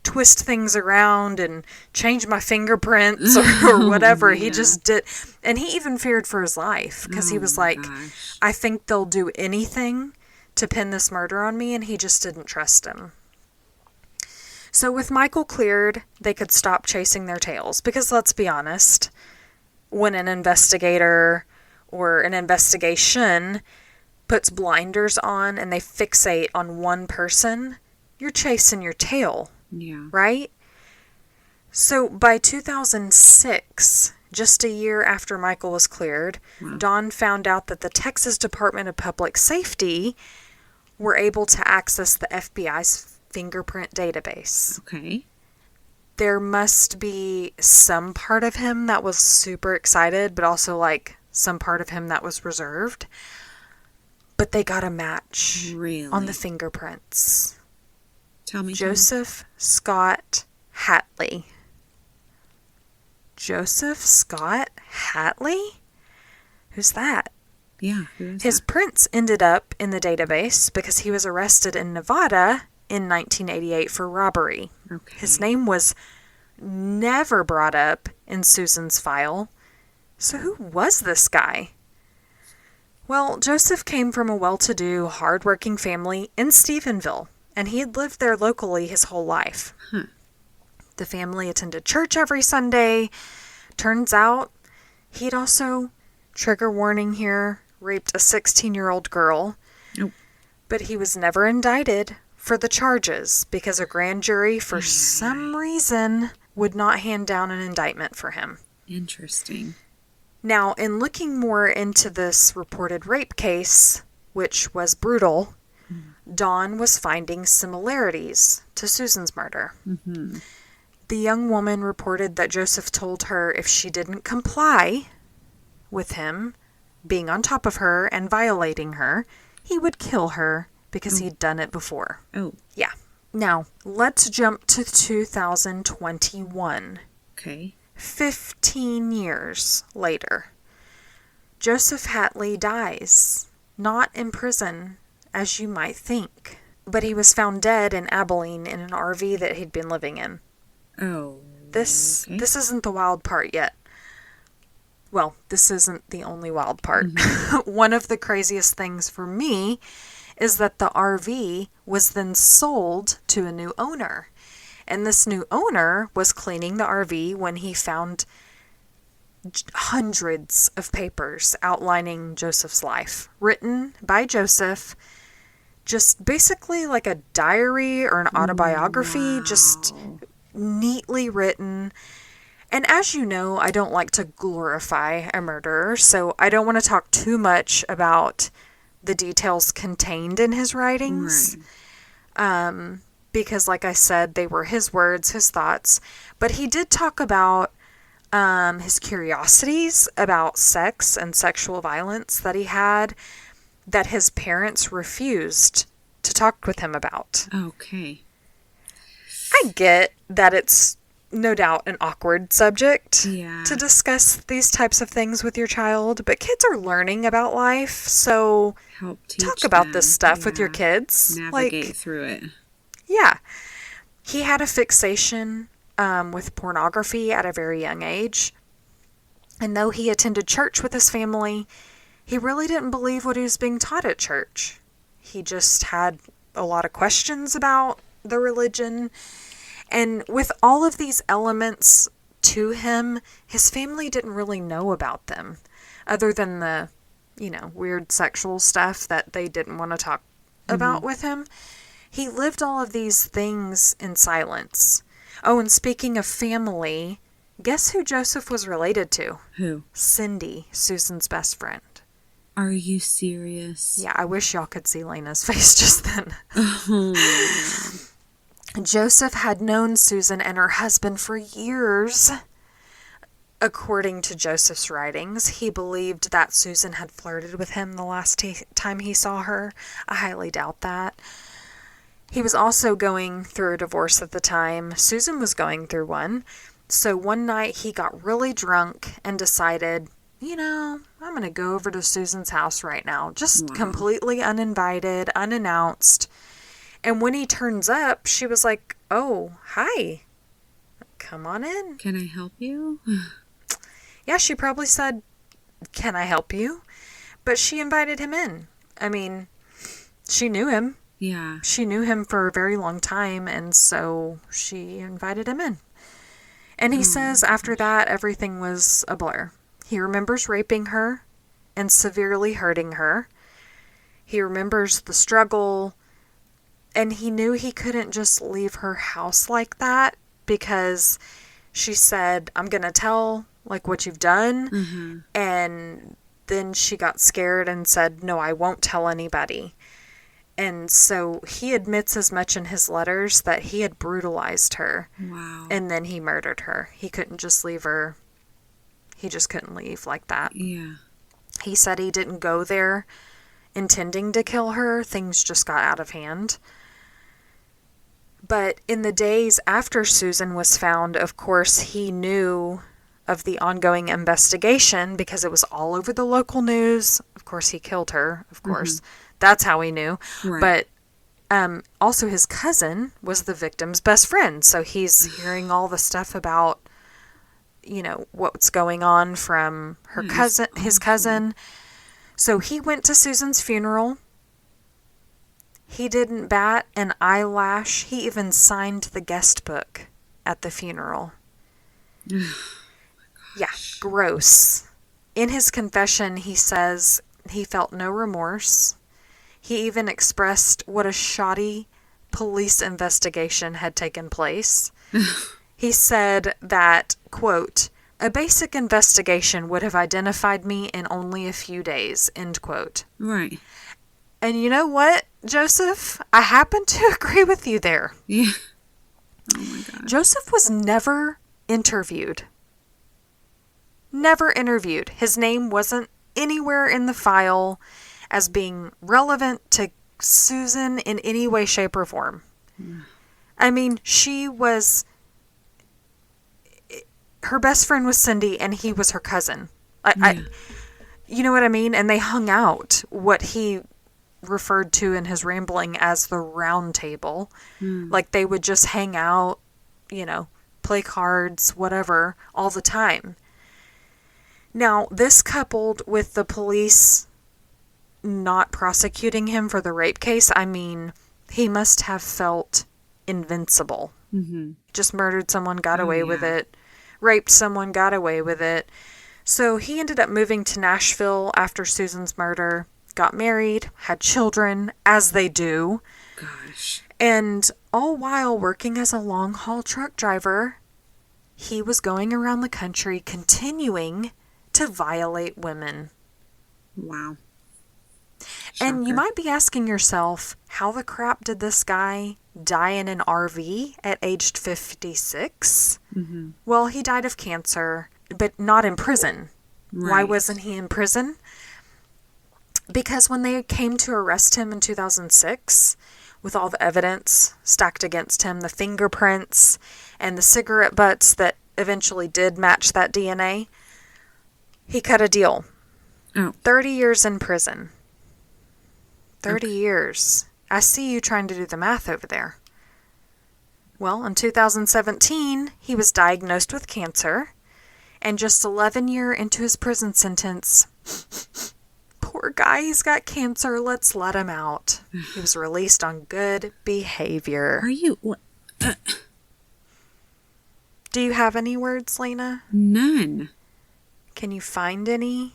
[SPEAKER 1] twist things around and change my fingerprints or whatever. He just did. And he even feared for his life because he was like, I think they'll do anything to pin this murder on me. And he just didn't trust him. So with Michael cleared, they could stop chasing their tails. Because let's be honest, when an investigator or an investigation puts blinders on and they fixate on one person, you're chasing your tail.
[SPEAKER 2] Yeah.
[SPEAKER 1] Right? So by 2006, just a year after Michael was cleared, Don found out that the Texas Department of Public Safety were able to access the FBI's fingerprint database.
[SPEAKER 2] Okay.
[SPEAKER 1] There must be some part of him that was super excited, but also like some part of him that was reserved. But they got a match on the fingerprints.
[SPEAKER 2] Tell me.
[SPEAKER 1] Joseph Scott Hatley. Joseph Scott Hatley? Who's that?
[SPEAKER 2] Yeah. Who is
[SPEAKER 1] His
[SPEAKER 2] that?
[SPEAKER 1] prints ended up in the database because he was arrested in Nevada in 1988 for robbery.
[SPEAKER 2] Okay.
[SPEAKER 1] His name was never brought up in Susan's file. So who was this guy? Well, Joseph came from a well-to-do, hard-working family in Stephenville, and he had lived there locally his whole life.
[SPEAKER 2] Huh.
[SPEAKER 1] The family attended church every Sunday. Turns out he'd also, trigger warning here, raped a 16-year-old girl.
[SPEAKER 2] Nope.
[SPEAKER 1] But he was never indicted for the charges because a grand jury, for some reason, would not hand down an indictment for him.
[SPEAKER 2] Interesting.
[SPEAKER 1] Now, in looking more into this reported rape case, which was brutal, Dawn was finding similarities to Susan's murder.
[SPEAKER 2] Mm-hmm.
[SPEAKER 1] The young woman reported that Joseph told her if she didn't comply with him being on top of her and violating her, he would kill her because he'd done it before.
[SPEAKER 2] Oh.
[SPEAKER 1] Yeah. Now, let's jump to 2021.
[SPEAKER 2] Okay.
[SPEAKER 1] 15 years later. Joseph Hatley dies, not in prison, as you might think, but he was found dead in Abilene in an RV that he'd been living in.
[SPEAKER 2] Oh.
[SPEAKER 1] This
[SPEAKER 2] okay.
[SPEAKER 1] isn't the wild part yet. Well, this isn't the only wild part.
[SPEAKER 2] Mm-hmm.
[SPEAKER 1] One of the craziest things for me is that the RV was then sold to a new owner. And this new owner was cleaning the RV when he found hundreds of papers outlining Joseph's life, written by Joseph, just basically like a diary or an autobiography, just neatly written. And as you know, I don't like to glorify a murderer, so I don't want to talk too much about the details contained in his writings.
[SPEAKER 2] Right.
[SPEAKER 1] Because, like I said, they were his words, his thoughts. But he did talk about his curiosities about sex and sexual violence that he had, that his parents refused to talk with him about.
[SPEAKER 2] Okay.
[SPEAKER 1] I get that it's no doubt an awkward subject
[SPEAKER 2] to
[SPEAKER 1] discuss these types of things with your child, but kids are learning about life, so
[SPEAKER 2] help teach
[SPEAKER 1] talk about
[SPEAKER 2] them.
[SPEAKER 1] this stuff with your kids.
[SPEAKER 2] Navigate through it.
[SPEAKER 1] Yeah. He had a fixation with pornography at a very young age. And though he attended church with his family, he really didn't believe what he was being taught at church. He just had a lot of questions about the religion. And with all of these elements to him, his family didn't really know about them, other than the, weird sexual stuff that they didn't want to talk about with him. He lived all of these things in silence. Oh, and speaking of family, guess who Joseph was related to?
[SPEAKER 2] Who?
[SPEAKER 1] Cindy, Susan's best friend.
[SPEAKER 2] Are you serious?
[SPEAKER 1] Yeah, I wish y'all could see Lena's face just then.
[SPEAKER 2] Oh.
[SPEAKER 1] Joseph had known Susan and her husband for years. According to Joseph's writings, he believed that Susan had flirted with him the last time he saw her. I highly doubt that. He was also going through a divorce at the time. Susan was going through one. So one night he got really drunk and decided, I'm going to go over to Susan's house right now. Just completely uninvited, unannounced. And when he turns up, she was like, "Oh, hi. Come on in."
[SPEAKER 2] Can I help you?
[SPEAKER 1] Yeah, she probably said, "Can I help you?" But she invited him in. I mean, she knew him.
[SPEAKER 2] Yeah.
[SPEAKER 1] She knew him for a very long time, and so she invited him in. And he says after that, everything was a blur. He remembers raping her and severely hurting her. He remembers the struggle, and he knew he couldn't just leave her house like that because she said, "I'm going to tell, what you've done."
[SPEAKER 2] Mm-hmm.
[SPEAKER 1] And then she got scared and said, "No, I won't tell anybody." And so he admits as much in his letters that he had brutalized her.
[SPEAKER 2] Wow.
[SPEAKER 1] And then he murdered her. He couldn't just leave her. He just couldn't leave like that.
[SPEAKER 2] Yeah.
[SPEAKER 1] He said he didn't go there intending to kill her. Things just got out of hand. But in the days after Susan was found, of course, he knew of the ongoing investigation because it was all over the local news. Of course, he killed her. Of course, that's how we knew.
[SPEAKER 2] Right.
[SPEAKER 1] But also his cousin was the victim's best friend. So he's hearing all the stuff about, what's going on from his cousin. So he went to Susan's funeral. He didn't bat an eyelash. He even signed the guest book at the funeral. Yeah, gross. In his confession, he says he felt no remorse. He even expressed what a shoddy police investigation had taken place. He said that, quote, "A basic investigation would have identified me in only a few days," end quote.
[SPEAKER 2] Right.
[SPEAKER 1] And you know what, Joseph? I happen to agree with you there.
[SPEAKER 2] Yeah. Oh my God.
[SPEAKER 1] Joseph was never interviewed. Never interviewed. His name wasn't anywhere in the file as being relevant to Susan in any way, shape, or form. I mean, her best friend was Cindy, and he was her cousin. You know what I mean? And they hung out, what he referred to in his rambling as the round table. Like, they would just hang out, play cards, whatever, all the time. Now, this coupled with the police not prosecuting him for the rape case, I mean, he must have felt invincible. Just murdered someone, got away with it. Raped someone, got away with it. So he ended up moving to Nashville after Susan's murder, got married, had children, as they do.
[SPEAKER 2] Gosh.
[SPEAKER 1] And all while working as a long-haul truck driver, he was going around the country continuing to violate women.
[SPEAKER 2] Wow.
[SPEAKER 1] And you
[SPEAKER 2] Shocker.
[SPEAKER 1] might be asking yourself, how the crap did this guy die in an RV at aged 56? Well, he died of cancer, but not in prison.
[SPEAKER 2] Right.
[SPEAKER 1] Why wasn't he in prison? Because when they came to arrest him in 2006, with all the evidence stacked against him, the fingerprints and the cigarette butts that eventually did match that DNA, he cut a deal. 30 years in prison. 30 years. I see you trying to do the math over there. Well, in 2017, he was diagnosed with cancer, and just 11 years into his prison sentence, poor guy, he's got cancer, let's let him out. He was released on good behavior.
[SPEAKER 2] Are you... What?
[SPEAKER 1] Do you have any words, Lena?
[SPEAKER 2] None.
[SPEAKER 1] Can you find any?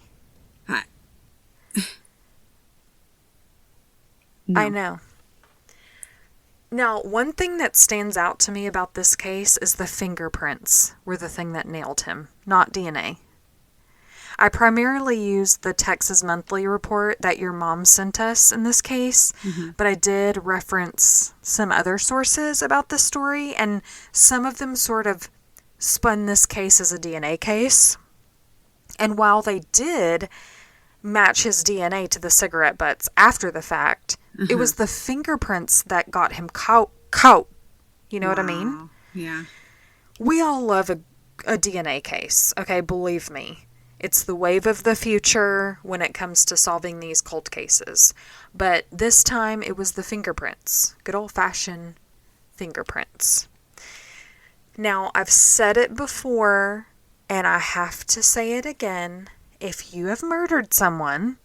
[SPEAKER 2] No.
[SPEAKER 1] I know. Now, one thing that stands out to me about this case is the fingerprints were the thing that nailed him, not DNA. I primarily used the Texas Monthly report that your mom sent us in this case, but I did reference some other sources about this story, and some of them sort of spun this case as a DNA case. And while they did match his DNA to the cigarette butts after the fact, it was the fingerprints that got him caught. You know what I mean?
[SPEAKER 2] Yeah.
[SPEAKER 1] We all love a DNA case, okay? Believe me. It's the wave of the future when it comes to solving these cold cases. But this time, it was the fingerprints. Good old-fashioned fingerprints. Now, I've said it before, and I have to say it again. If you have murdered someone,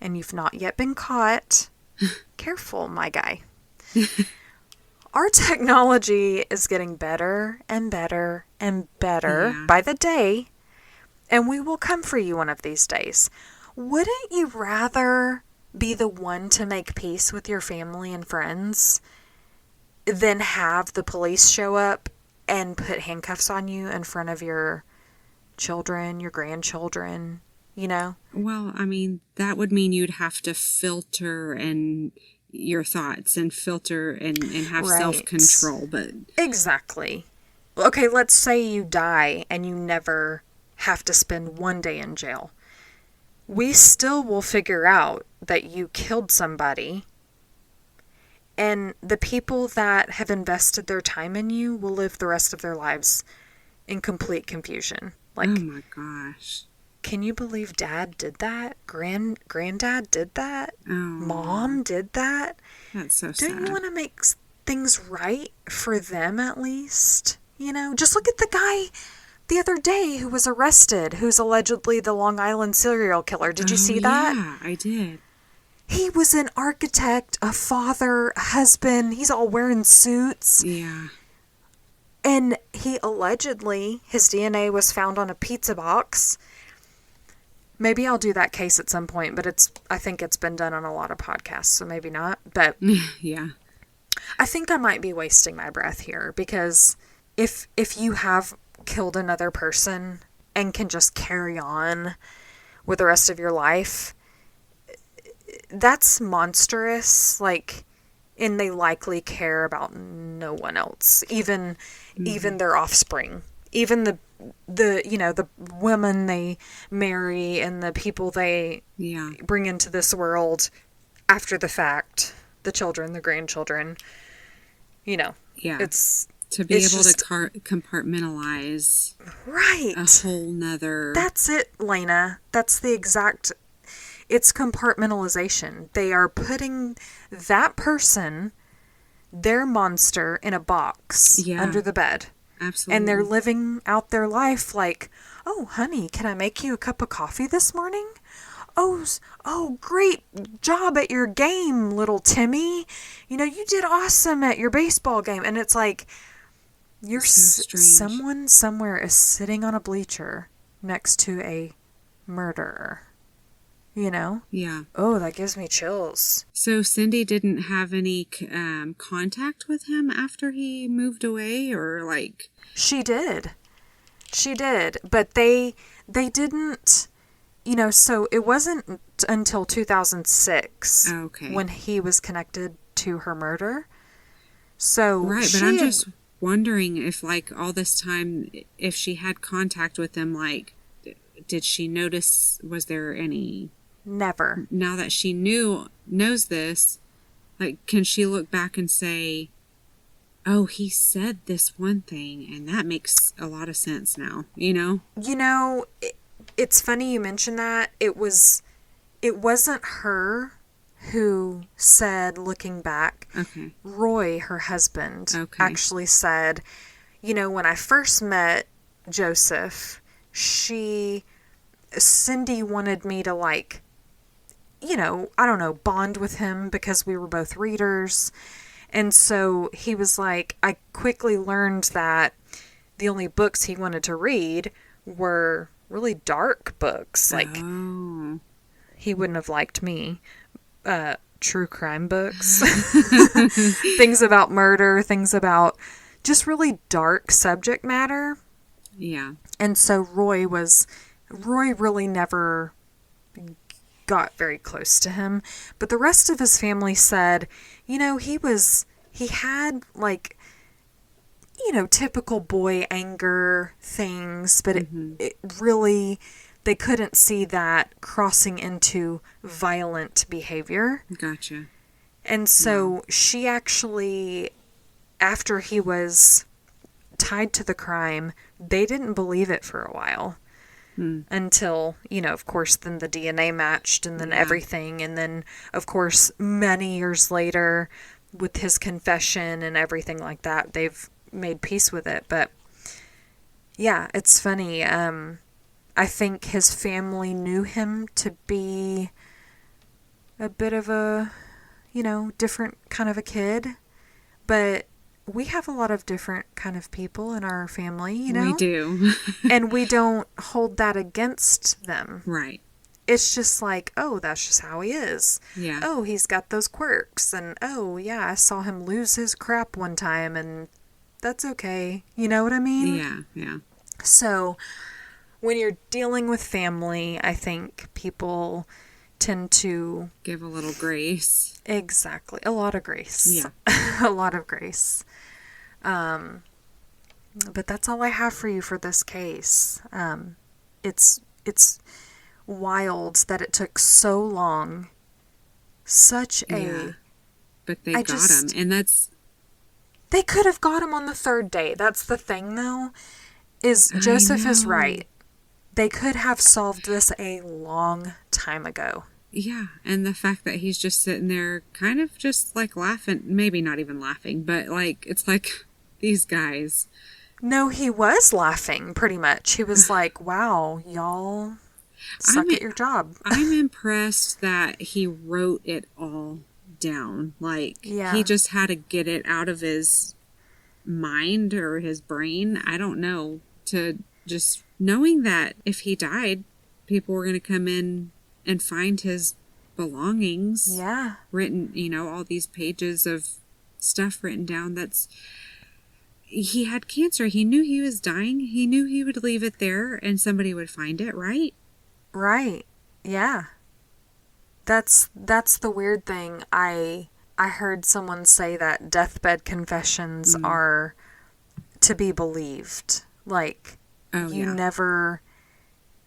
[SPEAKER 1] and you've not yet been caught, careful, my guy. Our technology is getting better and better and better by the day, and we will come for you one of these days. Wouldn't you rather be the one to make peace with your family and friends than have the police show up and put handcuffs on you in front of your children, your grandchildren, you know?
[SPEAKER 2] Well, I mean, that would mean you'd have to filter and your thoughts and filter and have self-control, but...
[SPEAKER 1] Exactly. Okay, let's say you die and you never have to spend one day in jail. We still will figure out that you killed somebody, and the people that have invested their time in you will live the rest of their lives in complete confusion. Like,
[SPEAKER 2] oh my gosh.
[SPEAKER 1] can you believe Dad did that? Granddad did that?
[SPEAKER 2] Oh,
[SPEAKER 1] Mom did that?
[SPEAKER 2] that's so
[SPEAKER 1] Don't
[SPEAKER 2] sad.
[SPEAKER 1] you want to make things right for them at least? You know, just look at the guy the other day who was arrested, who's allegedly the Long Island serial killer. Did you see that?
[SPEAKER 2] Yeah, I did.
[SPEAKER 1] He was an architect, a father, a husband. He's all wearing suits.
[SPEAKER 2] Yeah.
[SPEAKER 1] And he allegedly, his DNA was found on a pizza box. Maybe I'll do that case at some point, but I think it's been done on a lot of podcasts, so maybe not. But
[SPEAKER 2] yeah.
[SPEAKER 1] I think I might be wasting my breath here, because if you have killed another person and can just carry on with the rest of your life, that's monstrous. Like, and they likely care about no one else, even their offspring, even the the women they marry and the people they bring into this world after the fact, the children, the grandchildren. It's
[SPEAKER 2] to be able to compartmentalize a whole nother.
[SPEAKER 1] That's it, Lena. That's the exact. It's compartmentalization. They are putting that person, their monster, in a box under the bed.
[SPEAKER 2] Absolutely.
[SPEAKER 1] And they're living out their life like, oh, honey, can I make you a cup of coffee this morning? Oh, great job at your game, little Timmy. You did awesome at your baseball game. And it's like, someone somewhere is sitting on a bleacher next to a murderer.
[SPEAKER 2] Yeah.
[SPEAKER 1] Oh, that gives me chills.
[SPEAKER 2] So Cindy didn't have any contact with him after he moved away, or like?
[SPEAKER 1] She did, but they didn't. So it wasn't until 2006 when he was connected to her murder. So
[SPEAKER 2] right, but I'm just wondering if, like, all this time, if she had contact with him, like, did she notice? Was there any?
[SPEAKER 1] Never.
[SPEAKER 2] Now that she knows this, like, can she look back and say, oh, he said this one thing, and that makes a lot of sense now,
[SPEAKER 1] It's funny you mentioned that. It wasn't her who said, looking back.
[SPEAKER 2] Okay.
[SPEAKER 1] Roy, her husband, actually said, when I first met Joseph, Cindy wanted me to, like, I don't know, bond with him because we were both readers. And so he was like, I quickly learned that the only books he wanted to read were really dark books. Like, he wouldn't have liked me. True crime books. Things about murder, things about just really dark subject matter.
[SPEAKER 2] Yeah. And
[SPEAKER 1] so Roy really never got very close to him, but the rest of his family said, he had, like, typical boy anger things, but it really, they couldn't see that crossing into violent behavior.
[SPEAKER 2] Gotcha.
[SPEAKER 1] And so she actually, after he was tied to the crime, they didn't believe it for a while. Until, of course, then the DNA matched and then everything. And then, of course, many years later, with his confession and everything like that, they've made peace with it. But, yeah, it's funny. I think his family knew him to be a bit of a, different kind of a kid. But we have a lot of different kind of people in our family,
[SPEAKER 2] We do.
[SPEAKER 1] And we don't hold that against them.
[SPEAKER 2] Right.
[SPEAKER 1] It's just like, oh, that's just how he is.
[SPEAKER 2] Yeah.
[SPEAKER 1] Oh, he's got those quirks. And, oh, yeah, I saw him lose his crap one time, and that's okay. You know what I mean?
[SPEAKER 2] Yeah, yeah.
[SPEAKER 1] So, when you're dealing with family, I think people tend to
[SPEAKER 2] give a little grace.
[SPEAKER 1] Exactly. A lot of grace.
[SPEAKER 2] Yeah.
[SPEAKER 1] A lot of grace. But that's all I have for you for this case. It's wild that it took so long. But
[SPEAKER 2] they got him, and that's...
[SPEAKER 1] They could have got him on the third day. That's the thing, though. is Joseph is
[SPEAKER 2] know.
[SPEAKER 1] right. They could have solved this a long time ago.
[SPEAKER 2] Yeah, and the fact that he's just sitting there kind of just like laughing, maybe not even laughing, but like, it's like these guys.
[SPEAKER 1] No, he was laughing pretty much. He was like, wow, y'all suck at your job.
[SPEAKER 2] I'm impressed that he wrote it all down. Like,
[SPEAKER 1] Yeah.
[SPEAKER 2] he just had to get it out of his mind or his brain. I don't know. To just knowing that if he died, people were going to come in and find his belongings.
[SPEAKER 1] Yeah.
[SPEAKER 2] Written, all these pages of stuff written down. He had cancer. He knew he was dying. He knew he would leave it there and somebody would find it, right?
[SPEAKER 1] Right. Yeah. That's the weird thing. I heard someone say that deathbed confessions are to be believed. Like, you never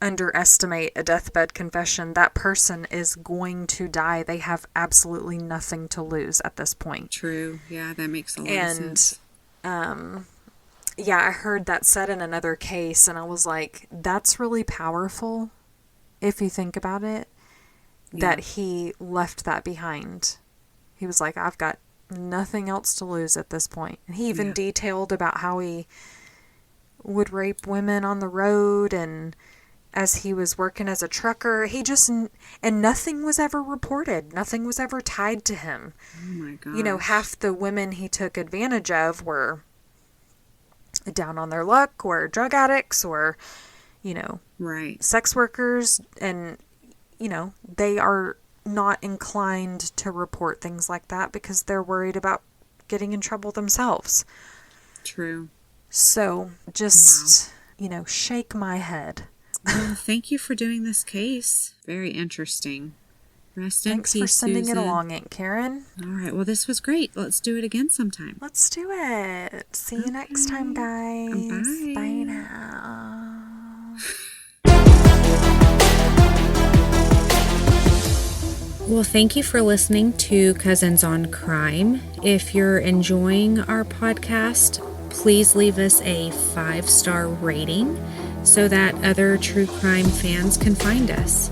[SPEAKER 1] underestimate a deathbed confession. That person is going to die. They have absolutely nothing to lose at this point.
[SPEAKER 2] True. Yeah, that makes a lot of sense.
[SPEAKER 1] Yeah, I heard that said in another case, and I was like, that's really powerful if you think about it, that he left that behind. He was like, I've got nothing else to lose at this point. And he even detailed about how he would rape women on the road, and as he was working as a trucker, and nothing was ever reported. Nothing was ever tied to him.
[SPEAKER 2] Oh my God.
[SPEAKER 1] Half the women he took advantage of were down on their luck, or drug addicts, or,
[SPEAKER 2] right,
[SPEAKER 1] sex workers, and, they are not inclined to report things like that because they're worried about getting in trouble themselves.
[SPEAKER 2] True.
[SPEAKER 1] So, just, shake my head.
[SPEAKER 2] Well, thank you for doing this case. Very interesting. Rest in peace,
[SPEAKER 1] Thanks for sending
[SPEAKER 2] Susan.
[SPEAKER 1] it along, Aunt Karen.
[SPEAKER 2] All right. Well, this was great. Let's do it again sometime.
[SPEAKER 1] Let's do it. See you next time, guys.
[SPEAKER 2] Bye.
[SPEAKER 1] Bye now.
[SPEAKER 2] Well, thank you for listening to Cousins on Crime. If you're enjoying our podcast, please leave us a 5-star rating so that other true crime fans can find us.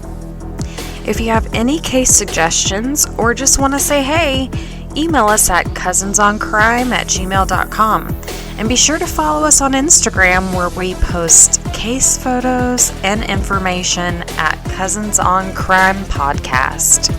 [SPEAKER 1] If you have any case suggestions or just want to say hey, email us at cousinsoncrime@gmail.com. And be sure to follow us on Instagram, where we post case photos and information at Cousins on Crime Podcast.